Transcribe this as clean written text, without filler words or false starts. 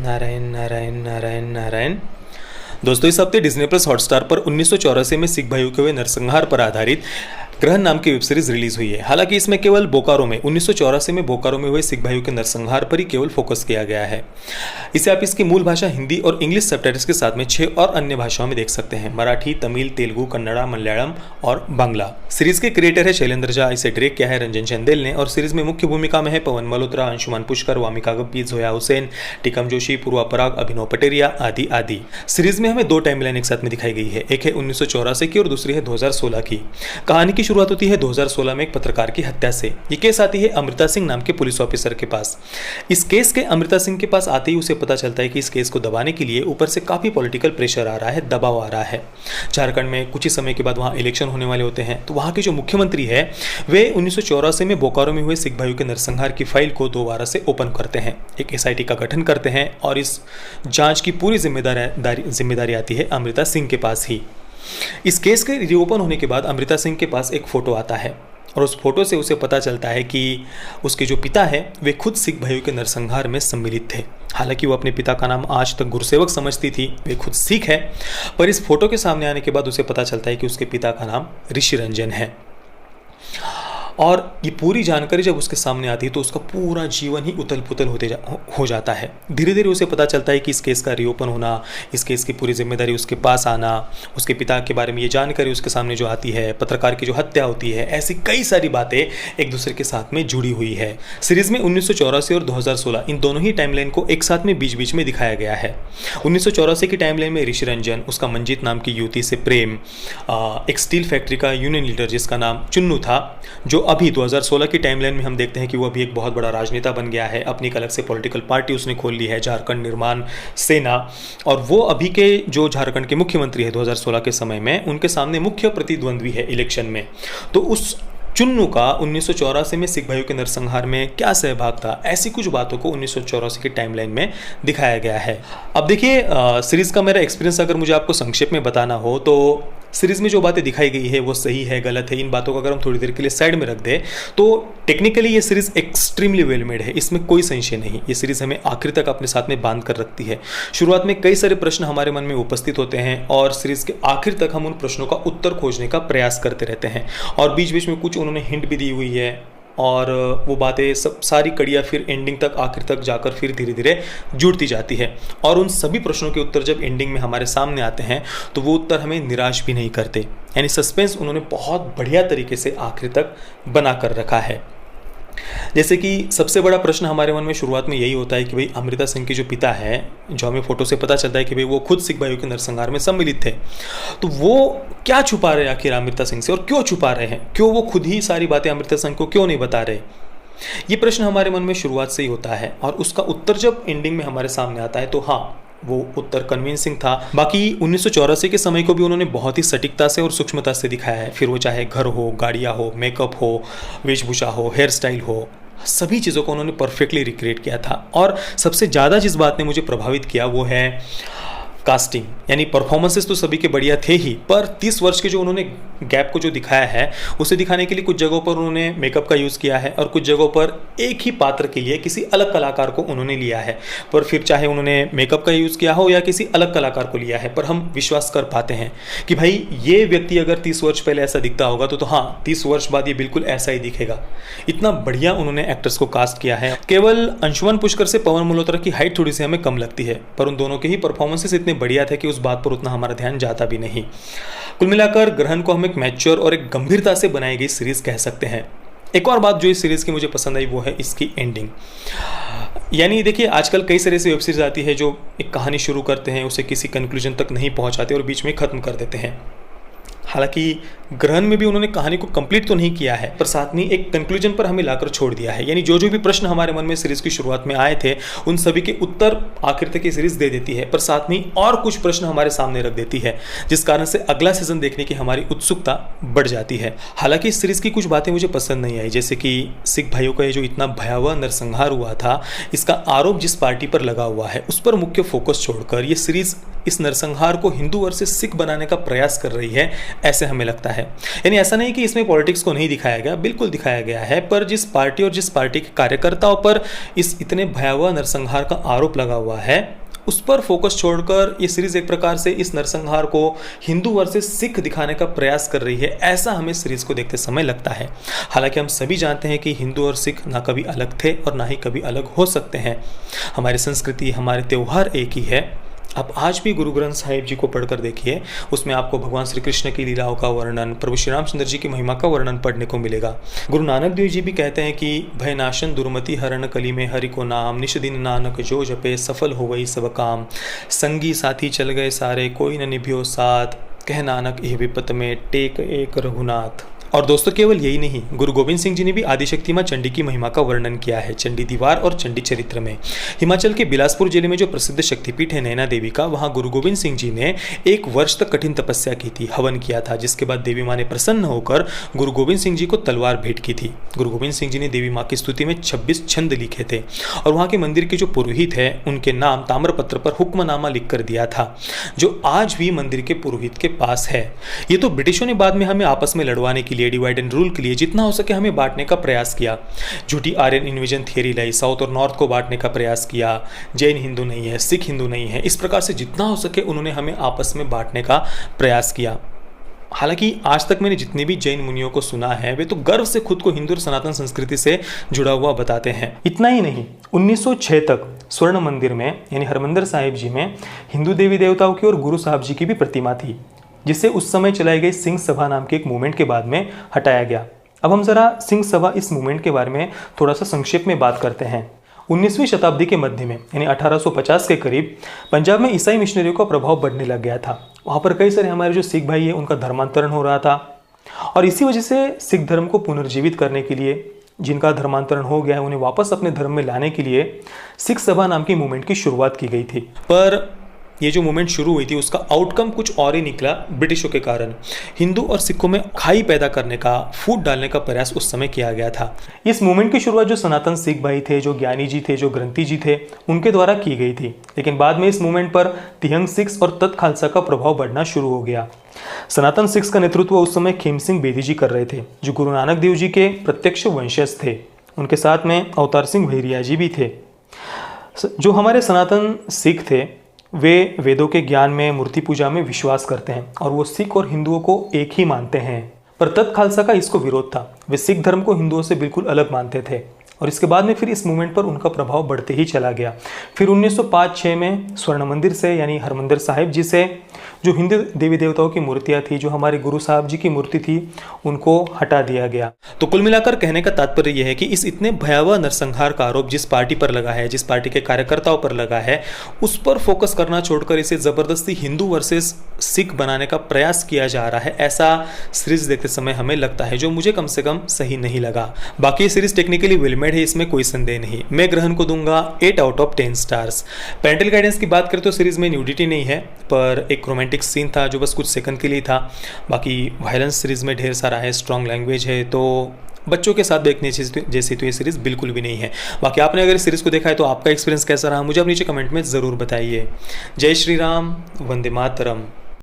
नारायण नारायण नारायण नारायण। दोस्तों, इस हफ्ते डिज्नी प्लस हॉटस्टार पर 1984 में सिख भाइयों के हुए नरसंहार पर आधारित ग्रहण नाम की वेब सीरीज रिलीज हुई है। हालांकि इसमें केवल बोकारो में 1984 में बोकारो में हुए सिख भाइयों के नरसंहार पर ही केवल फोकस किया गया है। इसे आप इसकी मूल भाषा हिंदी और इंग्लिश सबटाइटल्स के साथ में 6 और अन्य भाषाओं में देख सकते हैं: मराठी, तमिल, तेलुगु, कन्नड़ा, मलयालम और बांग्ला। सीरीज के क्रिएटर है शैलेंद्र झा। इसे डायरेक्ट किया है रंजन चंदेल ने और सीरीज में मुख्य भूमिका में है पवन मल्होत्रा, अंशुमान पुष्कर, वामिका गप्पी, जोया हुसैन, टिकम जोशी, पूर्वा पराग, अभिनव पटेरिया आदि आदि। सीरीज में हमें 2 टाइमलाइन एक साथ में दिखाई गई है। एक है 1984 की और दूसरी है 2016 की। कहानी की शुरुआत होती है 2016 में एक पत्रकार की हत्या से। ये केस आती है अमृता सिंह नाम के पुलिस ऑफिसर के पास। इस केस के अमृता सिंह के पास आते ही उसे पता चलता है कि इस केस को दबाने के लिए ऊपर से काफी पॉलिटिकल प्रेशर आ रहा है, दबाव आ रहा है। झारखंड में कुछ ही समय के बाद वहां इलेक्शन होने वाले होते हैं, तो वहां के जो मुख्यमंत्री है वे 1984 में बोकारो में हुए सिख भाइयों के नरसंहार की फाइल को दोबारा से ओपन करते हैं, एक एसआईटी का गठन करते हैं और इस जांच की पूरी जिम्मेदारी आती है अमृता सिंह के पास ही। इस केस के रीओपन होने के बाद अमृता सिंह के पास एक फोटो आता है और उस फोटो से उसे पता चलता है कि उसके जो पिता है वे खुद सिख भाइयों के नरसंहार में सम्मिलित थे। हालांकि वो अपने पिता का नाम आज तक गुरुसेवक समझती थी, वे खुद सिख है, पर इस फोटो के सामने आने के बाद उसे पता चलता है कि उसके पिता का नाम ऋषि रंजन है। और ये पूरी जानकारी जब उसके सामने आती है तो उसका पूरा जीवन ही उथल पुथल हो जाता है। धीरे धीरे उसे पता चलता है कि इस केस का रीओपन होना, इस केस की पूरी जिम्मेदारी उसके पास आना, उसके पिता के बारे में ये जानकारी उसके सामने जो आती है, पत्रकार की जो हत्या होती है, ऐसी कई सारी बातें एक दूसरे के साथ में जुड़ी हुई है। सीरीज में 1984 और 2016 इन दोनों ही टाइमलाइन को एक साथ में बीच बीच में दिखाया गया है। 1984 की टाइमलाइन में ऋषि रंजन, उसका मंजीत नाम की युवती से प्रेम, एक स्टील फैक्ट्री का यूनियन लीडर जिसका नाम चुन्नू था, जो अभी 2016 की टाइमलाइन में हम देखते हैं कि वो अभी एक बहुत बड़ा राजनेता बन गया है। अपनी एक अलग से पॉलिटिकल पार्टी उसने खोल ली है, झारखंड निर्माण सेना, और वो अभी के जो झारखंड के मुख्यमंत्री है 2016 के समय में, उनके सामने मुख्य प्रतिद्वंद्वी है इलेक्शन में। तो उस चुन्नू का 1984 में सिख भाइयों के नरसंहार में क्या सहभाग था, ऐसी कुछ बातों को 1984 की टाइमलाइन में दिखाया गया है। अब देखिए, सीरीज का मेरा एक्सपीरियंस अगर मुझे आपको संक्षेप में बताना हो तो सीरीज में जो बातें दिखाई गई है वो सही है, गलत है, इन बातों को अगर हम थोड़ी देर के लिए साइड में रख दें तो टेक्निकली ये सीरीज एक्सट्रीमली वेल मेड है, इसमें कोई संशय नहीं। ये सीरीज हमें आखिर तक अपने साथ में बांध कर रखती है। शुरुआत में कई सारे प्रश्न हमारे मन में उपस्थित होते हैं और सीरीज के आखिर तक हम उन प्रश्नों का उत्तर खोजने का प्रयास करते रहते हैं, और बीच बीच में कुछ उन्होंने हिंट भी दी हुई है और वो बातें सब सारी कड़ियाँ फिर एंडिंग तक, आखिर तक जाकर फिर धीरे धीरे जुड़ती जाती है। और उन सभी प्रश्नों के उत्तर जब एंडिंग में हमारे सामने आते हैं तो वो उत्तर हमें निराश भी नहीं करते, यानी सस्पेंस उन्होंने बहुत बढ़िया तरीके से आखिर तक बना कर रखा है। जैसे कि सबसे बड़ा प्रश्न हमारे मन में शुरुआत में यही होता है कि भाई अमृता सिंह के जो पिता है, जो हमें फोटो से पता चलता है कि भाई वो खुद सिख भाइयों के नरसंहार में सम्मिलित थे, तो वो क्या छुपा रहे हैं आखिर अमृता सिंह से, और क्यों छुपा रहे हैं, क्यों वो खुद ही सारी बातें अमृता सिंह को क्यों नहीं बता रहे। ये प्रश्न हमारे मन में शुरुआत से ही होता है और उसका उत्तर जब एंडिंग में हमारे सामने आता है तो हाँ, वो उत्तर कन्विंसिंग था। बाकी 1984 के समय को भी उन्होंने बहुत ही सटीकता से और सूक्ष्मता से दिखाया है, फिर वो चाहे घर हो, गाड़ियाँ हो, मेकअप हो, वेशभूषा हो, हेयर स्टाइल हो, सभी चीज़ों को उन्होंने परफेक्टली रिक्रिएट किया था। और सबसे ज़्यादा जिस बात ने मुझे प्रभावित किया वो है कास्टिंग, यानी परफॉर्मेंसेस तो सभी के बढ़िया थे ही, पर 30 वर्ष के जो उन्होंने गैप को जो दिखाया है उसे दिखाने के लिए कुछ जगहों पर उन्होंने मेकअप का यूज़ किया है और कुछ जगहों पर एक ही पात्र के लिए किसी अलग कलाकार को उन्होंने लिया है। पर फिर चाहे उन्होंने मेकअप का यूज़ किया हो या किसी अलग कलाकार को लिया है, पर हम विश्वास कर पाते हैं कि भाई ये व्यक्ति अगर 30 वर्ष पहले ऐसा दिखता होगा तो हाँ, 30 वर्ष बाद ये बिल्कुल ऐसा ही दिखेगा। इतना बढ़िया उन्होंने एक्टर्स को कास्ट किया है। केवल अंशुमान पुष्कर से पवन मल्होत्रा की हाइट थोड़ी सी हमें कम लगती है, पर उन दोनों के ही परफॉर्मेंसेस इतने बढ़िया थे कि उस बात पर उतना हमारा ध्यान जाता भी नहीं। कुल मिलाकर ग्रहण को हम एक मैच्योर और एक गंभीरता से बनाई गई सीरीज कह सकते हैं। एक और बात जो इस सीरीज की मुझे पसंद आई वो है इसकी एंडिंग। यानी देखिए, आजकल कई सारी ऐसी वेब सीरीज आती है जो एक कहानी शुरू करते हैं, उसे किसी कंक्लूजन तक नहीं पहुंचाते और बीच में खत्म कर देते हैं। हालांकि ग्रहण में भी उन्होंने कहानी को कंप्लीट तो नहीं किया है, पर साथ में एक कंक्लूजन पर हमें लाकर छोड़ दिया है। यानी जो जो भी प्रश्न हमारे मन में सीरीज की शुरुआत में आए थे उन सभी के उत्तर आखिर तक ये सीरीज दे देती है, पर साथ में और कुछ प्रश्न हमारे सामने रख देती है, जिस कारण से अगला सीजन देखने की हमारी उत्सुकता बढ़ जाती है। हालांकि इस सीरीज की कुछ बातें मुझे पसंद नहीं आई, जैसे कि सिख भाइयों का ये जो इतना भयावह नरसंहार हुआ था, इसका आरोप जिस पार्टी पर लगा हुआ है उस पर मुख्य फोकस छोड़कर ये सीरीज इस नरसंहार को हिंदू वर्सेस सिख बनाने का प्रयास कर रही है, ऐसे हमें लगता है। यानी ऐसा नहीं कि इसमें पॉलिटिक्स को नहीं दिखाया गया, बिल्कुल दिखाया गया है, पर जिस पार्टी और जिस पार्टी के कार्यकर्ताओं पर इस इतने भयावह नरसंहार का आरोप लगा हुआ है उस पर फोकस छोड़कर ये सीरीज एक प्रकार से इस नरसंहार को हिंदू वर्सेस सिख दिखाने का प्रयास कर रही है, ऐसा हमें सीरीज को देखते समय लगता है। हालांकि हम सभी जानते हैं कि हिंदू और सिख ना कभी अलग थे और ना ही कभी अलग हो सकते हैं। हमारी संस्कृति, हमारे त्यौहार एक ही है। आप आज भी गुरु ग्रंथ साहिब जी को पढ़कर देखिए, उसमें आपको भगवान श्री कृष्ण की लीलाओं का वर्णन, प्रभु श्री रामचंद्र जी की महिमा का वर्णन पढ़ने को मिलेगा। गुरु नानक देव जी भी कहते हैं कि भय नाशन दुर्मति हरण कली में हरि को नाम, निश दिन नानक जो जपे सफल हो वही सब काम, संगी साथी चल गए सारे कोई न निभियो साथ, कह नानक यह विपत में टेक एक रघुनाथ। और दोस्तों केवल यही नहीं, गुरु गोविंद सिंह जी ने भी आदिशक्ति मां चंडी की महिमा का वर्णन किया है चंडी दीवार और चंडी चरित्र में। हिमाचल के बिलासपुर जिले में जो प्रसिद्ध शक्तिपीठ है नैना देवी का, वहां गुरु गोविंद सिंह जी ने 1 वर्ष तक कठिन तपस्या की थी, हवन किया था, जिसके बाद देवी मां ने प्रसन्न होकर गुरु गोविंद सिंह जी को तलवार भेंट की थी। गुरु गोविंद सिंह जी ने देवी मां की स्तुति में 26 छंद लिखे थे और वहां के मंदिर के जो पुरोहित है उनके नाम ताम्रपत्र पर हुक्मनामा लिखकर दिया था, जो आज भी मंदिर के पुरोहित के पास है। ये तो ब्रिटिशों ने बाद में हमें आपस में लड़वाने के लिए, डिवाइड एंड रूल के लिए जितना हो सके हमें बांटने का प्रयास किया। झूठी आर्यन इन्वेजन थियरी लाई, साउथ और नॉर्थ को बांटने का प्रयास किया, जैन हिंदू नहीं है, सिख हिंदू नहीं है, इस प्रकार से जितना हो सके उन्होंने हमें आपस में बांटने का प्रयास किया। हालांकि आज तक मैंने जितने भी जैन मुनियों को सुना है वे तो गर्व से खुद को हिंदू और सनातन संस्कृति से जुड़ा हुआ बताते हैं। इतना ही नहीं, 1906 तक स्वर्ण मंदिर में यानी हरमंदिर साहिब जी में हिंदू देवी देवताओं की और गुरु साहब जी की भी प्रतिमा थी, जिसे उस समय चलाई गई सिंह सभा नाम के एक मूवमेंट के बाद में हटाया गया। अब हम जरा सिंह सभा इस मूवमेंट के बारे में थोड़ा सा संक्षेप में बात करते हैं। 19वीं शताब्दी के मध्य में यानी 1850 के करीब पंजाब में ईसाई मिशनरियों का प्रभाव बढ़ने लग गया था। वहाँ पर कई सारे हमारे जो सिख भाई है उनका धर्मांतरण हो रहा था और इसी वजह से सिख धर्म को पुनर्जीवित करने के लिए, जिनका धर्मांतरण हो गया है उन्हें वापस अपने धर्म में लाने के लिए सिख सभा नाम की मूवमेंट की शुरुआत की गई थी। पर ये जो मूवमेंट शुरू हुई थी उसका आउटकम कुछ और ही निकला। ब्रिटिशों के कारण हिंदू और सिखों में खाई पैदा करने का, फूट डालने का प्रयास उस समय किया गया था। इस मूवमेंट की शुरुआत जो सनातन सिख भाई थे, जो ज्ञानी जी थे, जो ग्रंथी जी थे, उनके द्वारा की गई थी। लेकिन बाद में इस मूवमेंट पर तिहंग सिख्स और तत् खालसा का प्रभाव बढ़ना शुरू हो गया। सनातन सिख्स का नेतृत्व उस समय खेम सिंह बेदी जी कर रहे थे, जो गुरु नानक देव जी के प्रत्यक्ष वंशज थे। उनके साथ में अवतार सिंह भैरिया जी भी थे। जो हमारे सनातन सिख थे वे वेदों के ज्ञान में, मूर्ति पूजा में विश्वास करते हैं और वो सिख और हिंदुओं को एक ही मानते हैं। पर तत् खालसा का इसको विरोध था, वे सिख धर्म को हिंदुओं से बिल्कुल अलग मानते थे और इसके बाद में फिर इस मूवमेंट पर उनका प्रभाव बढ़ते ही चला गया। फिर 1905-06 में स्वर्ण मंदिर से यानी हरमंदिर साहिब जी से जो हिंदू देवी देवताओं की मूर्तियां थी, जो हमारे गुरु साहब जी की मूर्ति थी, उनको हटा दिया गया। तो कुल मिलाकर कहने का तात्पर्य यह है कि इस इतने भयावह नरसंहार का आरोप जिस पार्टी पर लगा है, जिस पार्टी के कार्यकर्ताओं पर लगा है, उस पर फोकस करना छोड़कर इसे जबरदस्ती हिंदू वर्सेस सिख बनाने का प्रयास किया जा रहा है, ऐसा सीरीज देखते समय हमें लगता है, जो मुझे कम से कम सही नहीं लगा। बाकी सीरीज टेक्निकली वेल मेड है, इसमें कोई संदेह नहीं। मैं ग्रहण को दूंगा 8 out of 10 stars. Parental guidance की बात करें तो सीरीज में न्यूडिटी नहीं है, पर एक रोमांटिक सीन था जो बस कुछ सेकंड के लिए था। बाकी वायलेंस सीरीज में ढेर सारा है, स्ट्रॉन्ग लैंग्वेज है, तो बच्चों के साथ देखने जैसी तो ये सीरीज़ बिल्कुल भी नहीं है। बाकी आपने अगर इस सीरीज़ को देखा है तो आपका एक्सपीरियंस कैसा रहा मुझे आप नीचे कमेंट में ज़रूर बताइए। जय श्री राम, वंदे मातरम।